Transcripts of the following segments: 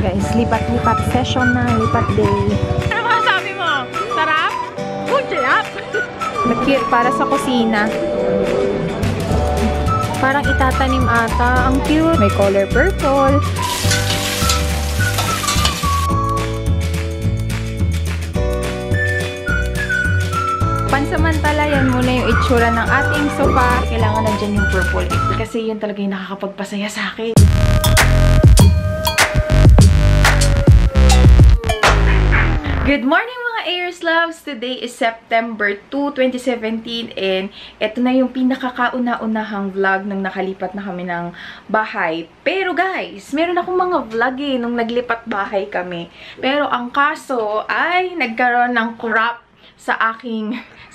Guys, lipat-lipat session na, lipat day. Ano mga sabi mo? Sarap? Good job! Cute para sa kusina. Parang itatanim ata. Ang cute. May color purple. Pansamantala, yan muna yung itsura ng ating sofa. Kailangan nandyan yung purple. Kasi yun talaga yung nakakapagpasaya sa akin. Good morning mga Airs Loves! Today is September 2, 2017 and ito na yung pinakakauna-unahang vlog nung nakalipat na kami ng bahay. Pero guys, meron akong mga vlog nung naglipat bahay kami. Pero ang kaso ay nagkaroon ng crop sa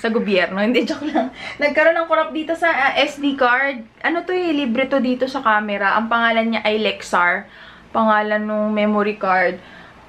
gobyerno. Hindi, joke lang. Nagkaroon ng corrupt dito sa SD card. Ano to libre to dito sa camera. Ang pangalan niya ay Lexar. Pangalan ng memory card.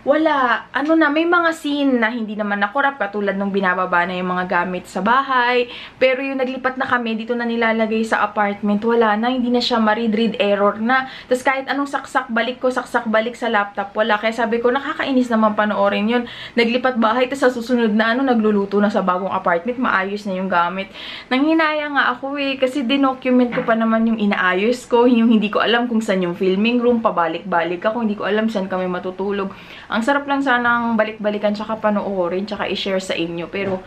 Wala. May mga scene na hindi naman na-corrupt katulad nung binababa na yung mga gamit sa bahay. Pero yung naglipat na kami, dito na nilalagay sa apartment, wala na. Hindi na siya ma-read error na. Tapos kahit anong saksak balik sa laptop, wala. Kaya sabi ko, nakakainis naman panoorin yun. Naglipat bahay, tapos sa susunod na nagluluto na sa bagong apartment, maayos na yung gamit. Nanghinaya nga ako kasi dinocument ko pa naman yung inaayos ko. Yung hindi ko alam kung saan yung filming room, pabalik-balik ako. Hindi ko alam saan kami matutulog. Ang sarap lang sanang balik-balikan tsaka panoorin tsaka i-share sa inyo. Pero,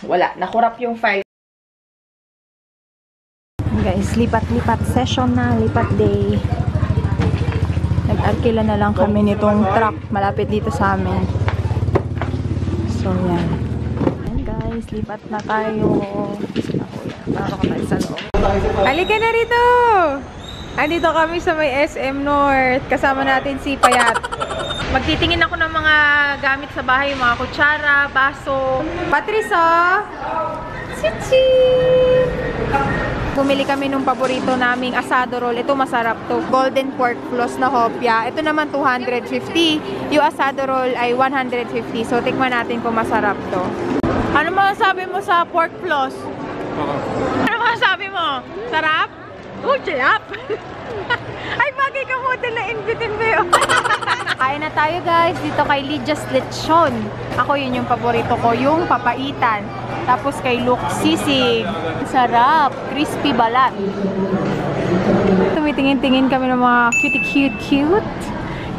wala. Nakurap yung file. Guys, lipat-lipat session na. Lipat day. Nag-arkila na lang kami nitong truck. Malapit dito sa amin. So, yan. And guys, lipat na tayo. Para ka tayo sa loob. Halika na rito! Andito kami sa may SM North. Kasama natin si Payat. Magtitingin ako ng mga gamit sa bahay, mga kutsara, baso. Patrice, Chichi! Bumili kami nung paborito naming asado roll. Ito masarap to. Golden pork floss na hopya. Ito naman 250. Yung asado roll ay 150. So, tikman natin kung masarap to. Ano masasabi mo sa pork floss? Ano masasabi mo? Sarap? Good job! Ay, bagay ka model na invitin mo yun. Kain na tayo guys, dito kay Lydia's Lechon. Ako yun yung paborito ko, yung papaitan. Tapos kay Luke sisig. Sarap, crispy balat. Tumitingin-tingin kami ng mga cute.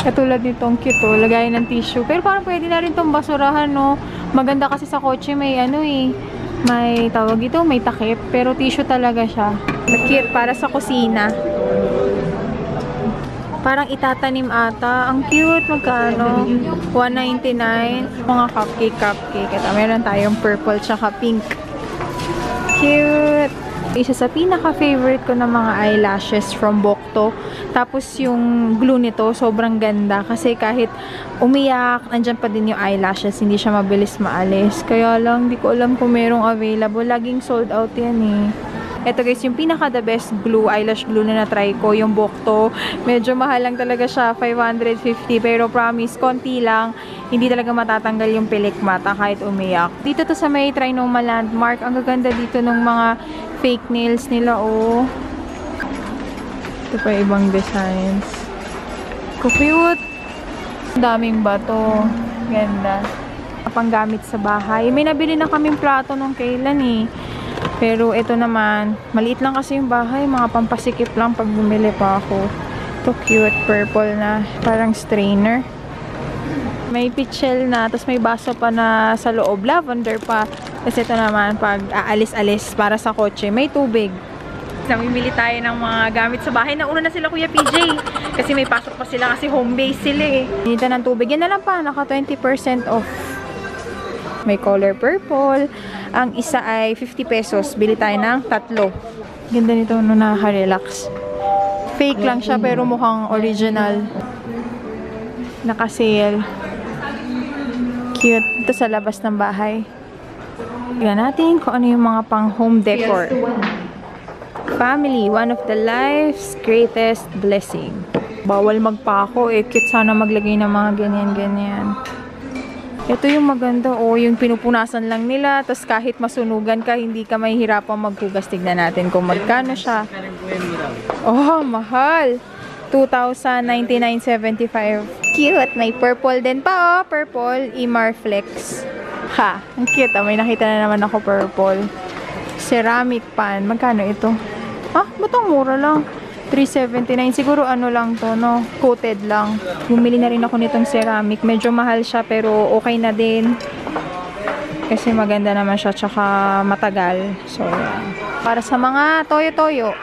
Katulad nitong cute lagayan ng tissue. Pero parang pwede na rin itong basurahan, no? Maganda kasi sa kotse may may tawag ito, may takip. Pero tissue talaga siya. Cute para sa kusina. Parang itatanim ata. Ang cute. Magkano? $1.99. Mga cupcake. Ito, meron tayong purple tsaka pink. Cute! Isa sa pinaka-favorite ko ng mga eyelashes from Bokto. Tapos yung glue nito, sobrang ganda. Kasi kahit umiyak, nandyan pa din yung eyelashes. Hindi siya mabilis maalis. Kaya lang, di ko alam kung merong available. Laging sold out yan Ito guys, yung pinaka-the best glue, eyelash glue na na-try ko, yung Bokto. Medyo mahal lang talaga siya, 550. Pero promise, konti lang. Hindi talaga matatanggal yung pilik mata kahit umiyak. Dito to sa may Trinoma Landmark. Ang gaganda dito ng mga fake nails nila, Ito pa ibang designs. Cute! Daming bato. Ganda. Panggamit sa bahay. May nabili na kaming plato nung kailan Pero ito naman, maliit lang kasi yung bahay. Mga pampasikip lang pag bumili pa ako. Ito cute, purple na. Parang strainer. May pitchel na, tapos may baso pa na sa loob. Lavender pa. Tapos ito naman, pag aalis-alis para sa kotse, may tubig. Namimili tayo ng mga gamit sa bahay. Nauna na sila Kuya PJ. Kasi may pasok pa sila kasi home base sila Dito ng tubig. Yan na lang pa, naka 20% off. May color purple. Ang isa ay 50 pesos. Bili tayo ng 3. Ganda nito nakaka-relax. Fake lang siya pero mukhang original. Naka-sale. Cute. Ito sa labas ng bahay. Tignan natin kung ano yung mga pang home decor. Family, one of the life's greatest blessing. Bawal magpako Cute sana maglagay ng mga ganyan-ganyan. Ito yung maganda, yung pinupunasan lang nila, tapos kahit masunugan ka, hindi ka mahihirapang maghugas. Tignan natin kung magkano siya. Mahal. 2,099.75. Cute. May purple din pa, oh. Purple. Imar Flex. Ha. Ang cute, ah. May nakita na naman ako purple. Ceramic pan. Magkano ito? Ah, ba't ang mura lang? 379. Siguro ano lang to, no? Coated lang. Bumili na rin ako nitong ceramic. Medyo mahal siya, pero okay na din. Kasi maganda naman siya, tsaka matagal. So, yan. Para sa mga toyo-toyo.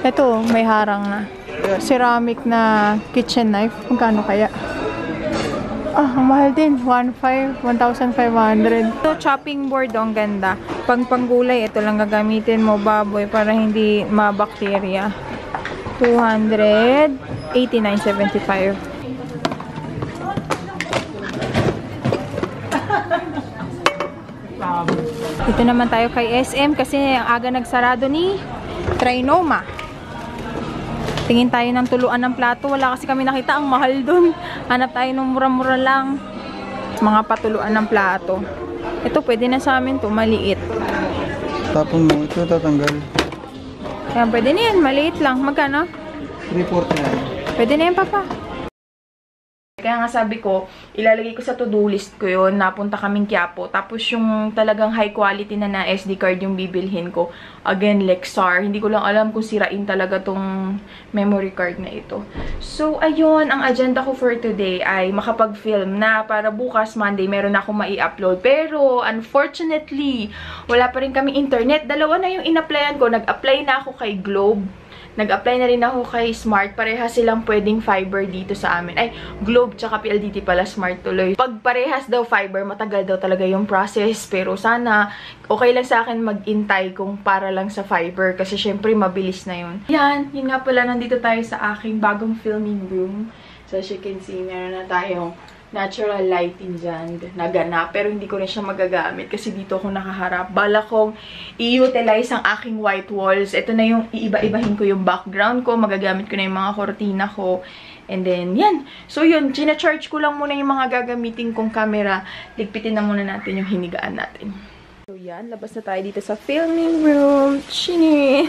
Ito, may harang na. Ceramic na kitchen knife. Magkano kaya? Ah, ang mahal din. 1,500. Ito, chopping board. Ang ganda. Pag panggulay, ito lang gagamitin mo, baboy, para hindi mabakterya. 289.75. Dito naman tayo kay SM kasi ang aga nagsarado ni Trinoma. Tingin tayo ng tuluan ng plato. Wala kasi kami nakita. Ang mahal dun. Hanap tayo ng mura-mura lang. Mga patuluan ng plato. Ito, pwede na sa amin to. Maliit. Tapon mo. Ito tatanggal. Kaya pwede na yan. Maliit lang. Magkano? 349. Pwede na yan, papa. Kaya nga sabi ko, ilalagay ko sa to-do list ko yun. Napunta kaming Quiapo. Tapos yung talagang high quality na SD card yung bibilhin ko. Again, Lexar. Hindi ko lang alam kung sirain talaga tong memory card na ito. So, ayun. Ang agenda ko for today ay makapag-film na para bukas, Monday, meron ako mai-upload. Pero, unfortunately, wala pa rin kami internet. Dalawa na yung in-applyan ko. Nag-apply na ako kay Globe. Nag-apply na rin ako kay Smart. Parehas silang pwedeng fiber dito sa amin. Ay, Globe tsaka PLDT pala, Smart tuloy. Pag parehas daw fiber, matagal daw talaga yung process. Pero sana, okay lang sa akin mag-intay kung para lang sa fiber. Kasi syempre, mabilis na yun. Yan, yun nga pala, nandito tayo sa aking bagong filming room. So, as you can see, meron na tayong natural lighting dyan na ganap. Pero hindi ko rin siya magagamit kasi dito ako nakaharap. Bala kong i-utilize ang aking white walls. Ito na yung iiba-ibahin ko yung background ko. Magagamit ko na yung mga kortina ko. And then, yan. So, yun. China-charge ko lang muna yung mga gagamitin kong camera. Ligpitin na muna natin yung hinigaan natin. So, yan. Labas na tayo dito sa filming room. Chinin!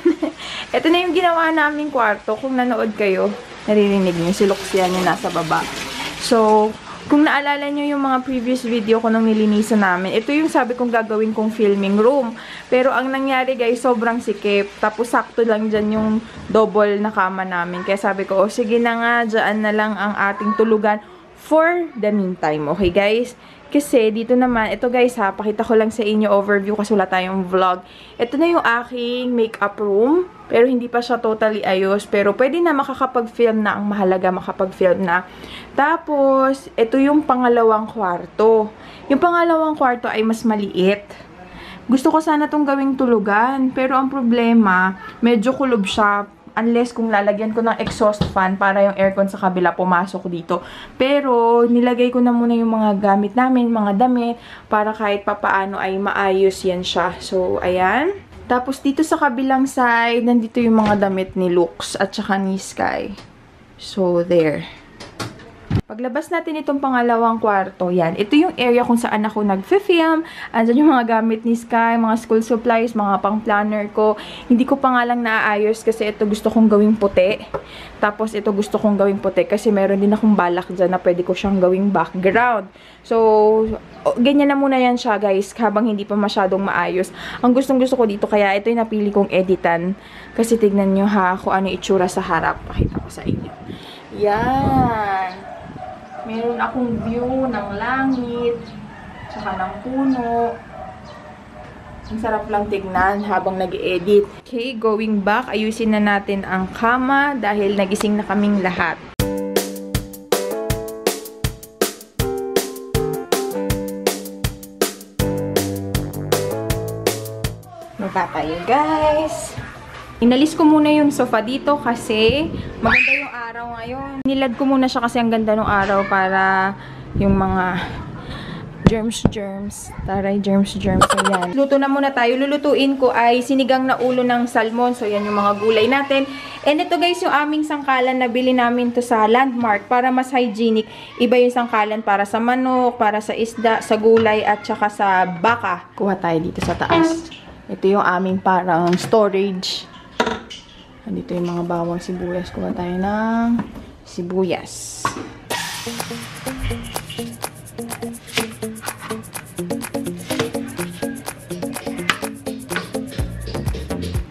Ito na yung ginawa naming kwarto. Kung nanood kayo, naririnig niyo. Si Luxian yung nasa baba. So, kung naalala nyo yung mga previous video ko nung nilinisan namin, ito yung sabi kong gagawin kong filming room. Pero ang nangyari guys, sobrang sikip. Tapos sakto lang dyan yung double na kama namin. Kaya sabi ko, oh sige na nga, dyan na lang ang ating tulugan for the meantime. Okay guys? Kasi dito naman, ito guys ha, pakita ko lang sa inyo overview kasi wala tayong vlog. Ito na yung aking makeup room. Pero hindi pa siya totally ayos. Pero pwede na makakapag-film na. Ang mahalaga makapag-film na. Tapos, ito yung pangalawang kwarto. Yung pangalawang kwarto ay mas maliit. Gusto ko sana itong gawing tulugan. Pero ang problema, medyo kulob siya. Unless kung lalagyan ko ng exhaust fan para yung aircon sa kabila pumasok dito. Pero, nilagay ko na muna yung mga gamit namin, mga damit, para kahit papaano ay maayos yan siya. So, ayan. Tapos, dito sa kabilang side, nandito yung mga damit ni Lux at saka ni Sky. So, there. Paglabas natin itong pangalawang kwarto, yan. Ito yung area kung saan ako nag-film. Andyan yung mga gamit ni Sky, mga school supplies, mga pang-planner ko. Hindi ko pa nga lang naaayos kasi ito gusto kong gawing puti. Tapos, ito gusto kong gawing puti kasi meron din akong balak dyan na pwede ko siyang gawing background. So, ganyan na muna yan siya guys habang hindi pa masyadong maayos. Ang gustong-gusto ko dito kaya ito yung napili kong editan. Kasi tignan nyo ha kung ano itsura sa harap. Pakita ko sa inyo. Yan. Meron akong view ng langit, tsaka ng puno. Ang sarap lang tignan habang nag-edit. Okay, going back, ayusin na natin ang kama dahil nagising na kaming lahat. Baba tayo, guys. Inalis ko muna yung sofa dito kasi maganda yung araw ngayon. Nilad ko muna siya kasi ang ganda ng araw para yung mga germs. Taray, germs. So, yan. Luto na muna tayo. Lulutuin ko ay sinigang na ulo ng salmon. So, yan yung mga gulay natin. And ito guys, yung aming sangkalan na bili namin to sa Landmark para mas hygienic. Iba yung sangkalan para sa manok, para sa isda, sa gulay, at saka sa baka. Kuha tayo dito sa taas. Ito yung aming parang storage. Dito yung mga bawang sibuyas. Kuha tayo ng sibuyas.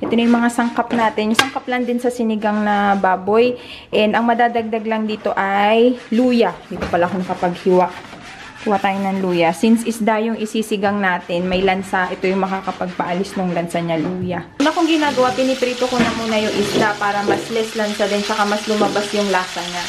Ito na yung mga sangkap natin. Yung sangkap lang din sa sinigang na baboy. And ang madadagdag lang dito ay luya. Dito pala ako nakapaghiwa. Kuha tayo ng luya. Since isda yung isisigang natin, may lansa. Ito yung makakapagpaalis ng lansa niya, luya. Una kong ginagawa, piniprito ko na muna yung isda para mas less lansa din, saka mas lumabas yung lasa niya.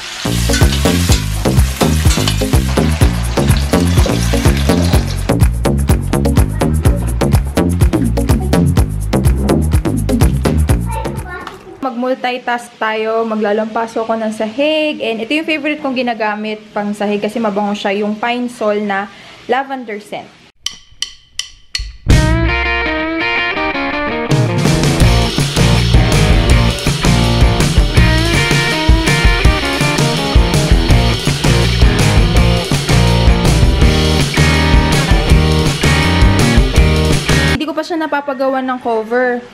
Mag-multitask tayo, maglalampaso ko ng sahig, and ito yung favorite kong ginagamit pang sahig kasi mabango siya, yung Pine Sol na lavender scent. Hindi ko pa siya napapagawa ng cover.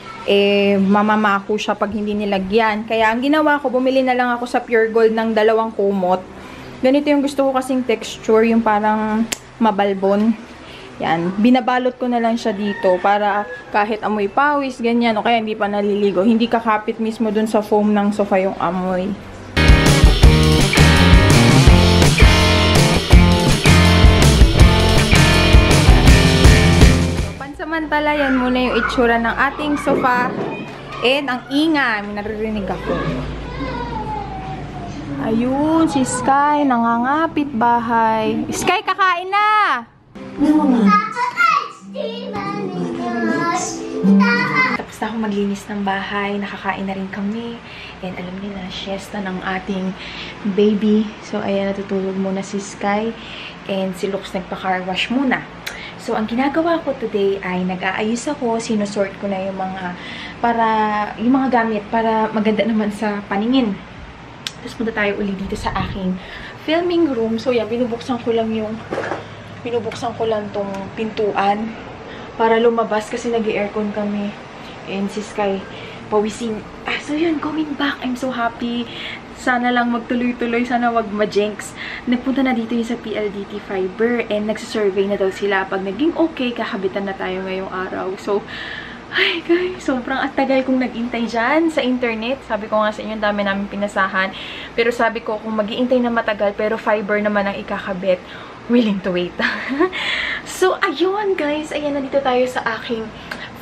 Mamamako siya pag hindi nilagyan. Kaya ang ginawa ko, bumili na lang ako sa Pure Gold ng 2 kumot. Ganito yung gusto ko kasing texture, yung parang mabalbon. Yan. Binabalot ko na lang siya dito para kahit amoy pawis, ganyan, o kaya hindi pa naliligo, hindi kakapit mismo dun sa foam ng sofa yung amoy. Samantala, yan muna yung itsura ng ating sofa. And ang ingay, may naririnig ako. Ayun, si Sky, nangangapit bahay. Sky, kakain na! Tapos na ako maglinis ng bahay, nakakain na rin kami. And alam nila, siesta ng ating baby. So, ayan, natutulog muna si Sky. And si Lux nagpa-car wash muna. So, ang ginagawa ko today ay nag-aayos ako, sinusort ko na yung mga gamit para maganda naman sa paningin. Tapos punta tayo uli dito sa aking filming room. So, yan, binubuksan ko lang tong pintuan para lumabas kasi nag-aircon kami. And si Sky, pawisin. So, yun, going back. I'm so happy. Sana lang magtuloy-tuloy, sana wag ma-jinx. Nagpunta na dito yung sa PLDT Fiber and nagsasurvey na daw sila. Pag naging okay, kakabitan na tayo ngayong araw. So, ay guys, sobrang tagal kong nag-intay dyan sa internet. Sabi ko nga sa inyo, dami namin pinasahan. Pero sabi ko, kung mag-iintay na matagal, pero fiber naman ang ikakabit, willing to wait. So, ayun guys, ayan, nandito tayo sa aking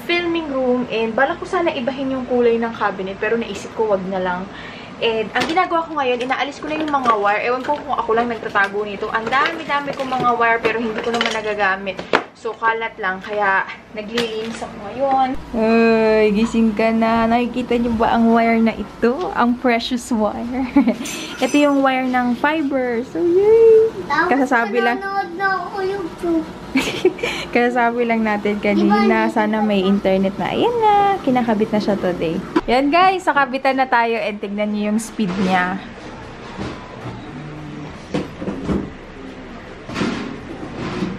filming room. And balak ko sana ibahin yung kulay ng cabinet, pero naisip ko, wag na lang. And, ang ginagawa ko ngayon, inaalis ko na yung mga wire. Ewan ko kung ako lang nagtatago nito. Ang dami-dami kong mga wire, pero hindi ko naman nagagamit. So, kalat lang. Kaya, naglilinis ako ngayon. Ay, gising ka na. Nakikita niyo ba ang wire na ito? Ang precious wire. Ito yung wire ng fiber. So, yay! Kasasabi lang. Na ako YouTube. Kasasabi lang natin kanina, sana may internet na. Ayan na, kinakabit na siya today. Yan guys, sakabitan na tayo and tignan niyo yung speed niya.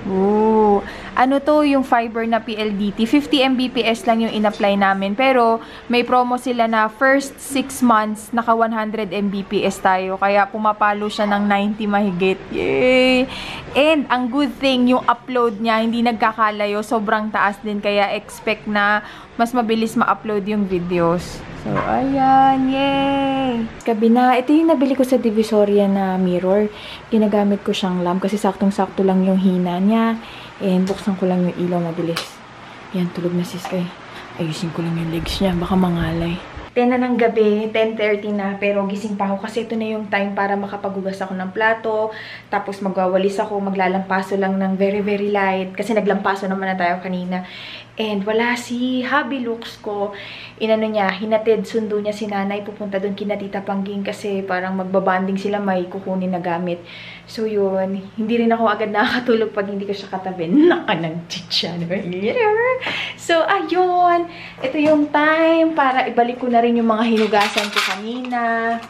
Ooh. Ano to, yung fiber na PLDT. 50 Mbps lang yung in-apply namin. Pero, may promo sila na first 6 months, naka 100 Mbps tayo. Kaya, pumapalo siya ng 90 mahigit. Yay! And, ang good thing, yung upload niya, hindi nagkakalayo. Sobrang taas din. Kaya, expect na mas mabilis ma-upload yung videos. So, ayan. Yay! Kabina, ito yung nabili ko sa Divisoria na mirror. Ginagamit ko siyang lamp kasi saktong-sakto lang yung hina niya. And buksan ko lang yung ilaw mabilis. Yan, tulog na si Sky. Ayusin ko lang yung legs niya. Baka mangalay. 10 na ng gabi, 10:30 na, pero gising pa ako kasi ito na yung time para makapaghugas ako ng plato, tapos magwawalis ako, maglalampaso lang ng very very light, kasi naglampaso naman na tayo kanina. And wala si hubby Lux ko, inano niya, hinatid, sundo niya si nanay, pupunta doon kina Tita Pangging kasi parang magbabanding sila, may kukunin na gamit. So yun, hindi rin ako agad nakakatulog pag hindi ko siya katabi. Naka-nag-chicha. So ayun, ito yung time para ibalik ko na rin yung mga hinugasan ko kanina.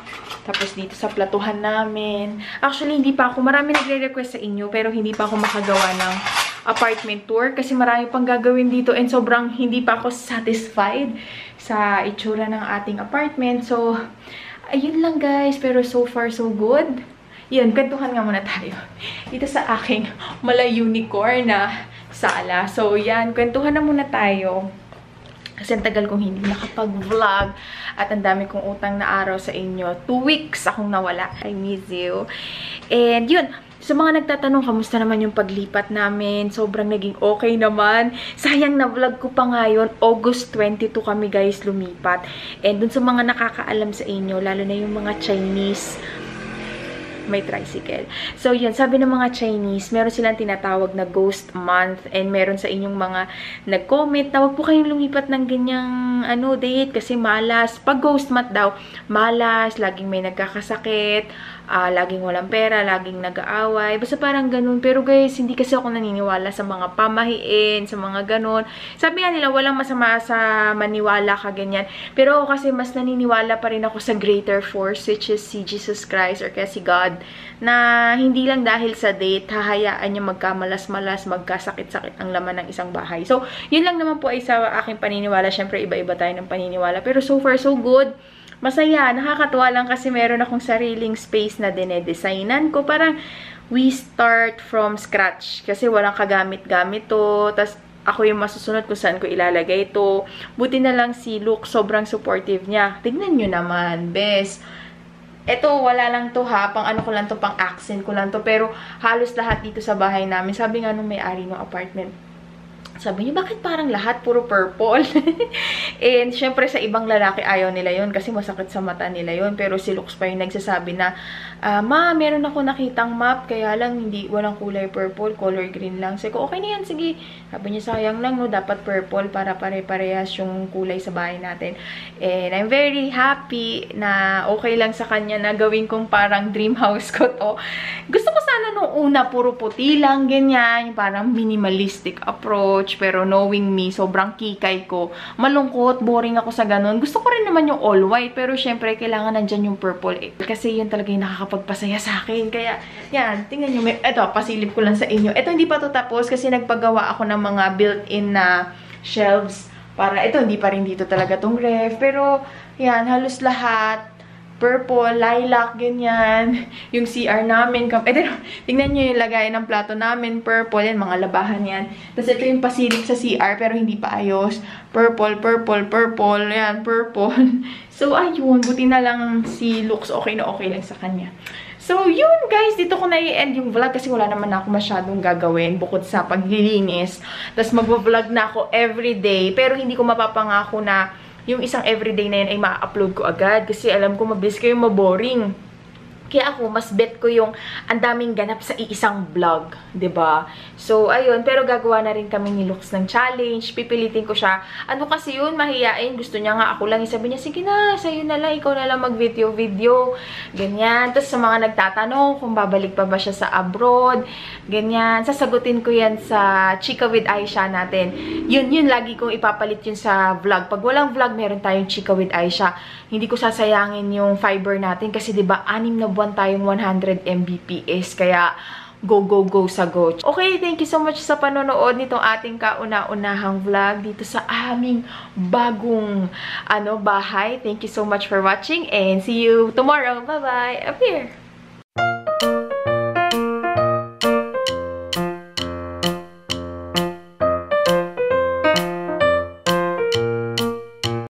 Tapos dito sa platuhan namin. Actually, hindi pa ako, marami nagre-request sa inyo, pero hindi pa ako makagawa ng apartment tour kasi marami pang gagawin dito and sobrang hindi pa ako satisfied. sa itsura ng ating apartment. So, ayun lang guys. Pero so far, so good. Yun, kwentuhan nga muna tayo. Dito sa aking mala unicorn na sala. So, yan. Kwentuhan na muna tayo. Kasi ang tagal kong hindi nakapag-vlog. At ang dami kong utang na araw sa inyo. 2 weeks akong nawala. I miss you. And yun, sa mga nagtatanong, kamusta naman yung paglipat namin? Sobrang naging okay naman. Sayang na vlog ko pa ngayon. August 22 kami guys lumipat. And dun sa mga nakakaalam sa inyo, lalo na yung mga Chinese, may tricycle. So, yun. Sabi ng mga Chinese, meron silang tinatawag na ghost month and meron sa inyong mga nag-comment na wag po kayong lumipat ng ganyang date kasi malas. Pag ghost month daw, malas, laging may nagkakasakit, laging walang pera, laging nag-aaway. Basta parang ganun. Pero guys, hindi kasi ako naniniwala sa mga pamahiin, sa mga ganun. Sabi nga nila, walang masama sa maniwala ka ganyan. Pero ako kasi mas naniniwala pa rin ako sa greater force, which is si Jesus Christ or kaya si God, na hindi lang dahil sa date, hahayaan niya magkamalas-malas, magkasakit-sakit ang laman ng isang bahay. So, yun lang naman po ay sa aking paniniwala. Siyempre, iba-iba tayo ng paniniwala. Pero so far, so good. Masaya, nakakatuwa lang kasi meron akong sariling space na dinedesignan ko. Parang we start from scratch. Kasi walang kagamit-gamit to. Tapos ako yung masusunod kung saan ko ilalagay to. Buti na lang si Luke, sobrang supportive niya. Tignan nyo naman, best. Ito, wala lang to ha. Pang ano ko lang to, pang accent ko lang to. Pero halos lahat dito sa bahay namin. Sabi nga nung may-ari ng apartment, sabi niya, bakit parang lahat puro purple? And syempre sa ibang lalaki ayaw nila yon kasi masakit sa mata nila yon. Pero si Lux pa yung nagsasabi na, ma, meron ako nakitang map, kaya lang hindi, walang kulay purple, color green lang. Sabi ko, okay na yan, sige. Sabi niya, sayang lang, no, dapat purple para pare-parehas yung kulay sa bahay natin. And I'm very happy na okay lang sa kanya na gawin kong parang dream house ko to. Gusto ko sana nung una, puro puti lang, ganyan, yung parang minimalistic approach. Pero knowing me, sobrang kikay ko. Malungkot, boring ako sa ganun. Gusto ko rin naman yung all white, pero syempre, kailangan nandyan yung purple. Kasi yun talaga yung nakakapagpasaya sa akin. Kaya, yan, tingnan nyo. Ito, pasilip ko lang sa inyo. Ito, hindi pa to tapos kasi nagpagawa ako ng mga built-in na shelves. Para, ito, hindi pa rin dito talaga tong ref. Pero, yan, halos lahat. Purple, lilac, ganyan. Yung CR namin. Tingnan nyo yung lagay ng plato namin. Purple, yan, mga labahan yan. Tapos ito yung pasilip sa CR, pero hindi pa ayos. Purple, purple, purple. Yan, purple. So, ayun. Buti na lang si Lux okay na okay lang sa kanya. So, yun guys. Dito ko na i-end yung vlog kasi wala naman ako masyadong gagawin bukod sa paglilinis. Tapos mag-vlog na ako everyday. Pero hindi ko mapapangako na yung isang everyday na yun ay ma-upload ko agad. Kasi alam ko mabilis kayo maboring. Kaya ako, mas bet ko yung ang daming ganap sa iisang vlog. 'Di ba? So, ayun. Pero gagawa na rin kami ni Lux ng challenge. Pipilitin ko siya. Ano kasi yun, mahiyain. Gusto niya nga ako lang. Sabi niya, sige na, sa'yo na lang. Ikaw na lang mag-video-video. Ganyan. Tapos sa mga nagtatanong kung babalik pa ba siya sa abroad. Ganyan. Sasagutin ko yan sa Chika with Aisha natin. Yun lagi kong ipapalit yun sa vlog. Pag walang vlog, meron tayong Chika with Aisha. Hindi ko sasayangin yung fiber natin. Kasi diba, 6 na buwan tayong 100 Mbps. Kaya, go, go, go sa go. Okay, thank you so much sa panonood nitong ating kauna-unahang vlog dito sa aming bagong bahay. Thank you so much for watching and see you tomorrow. Bye-bye! Up here!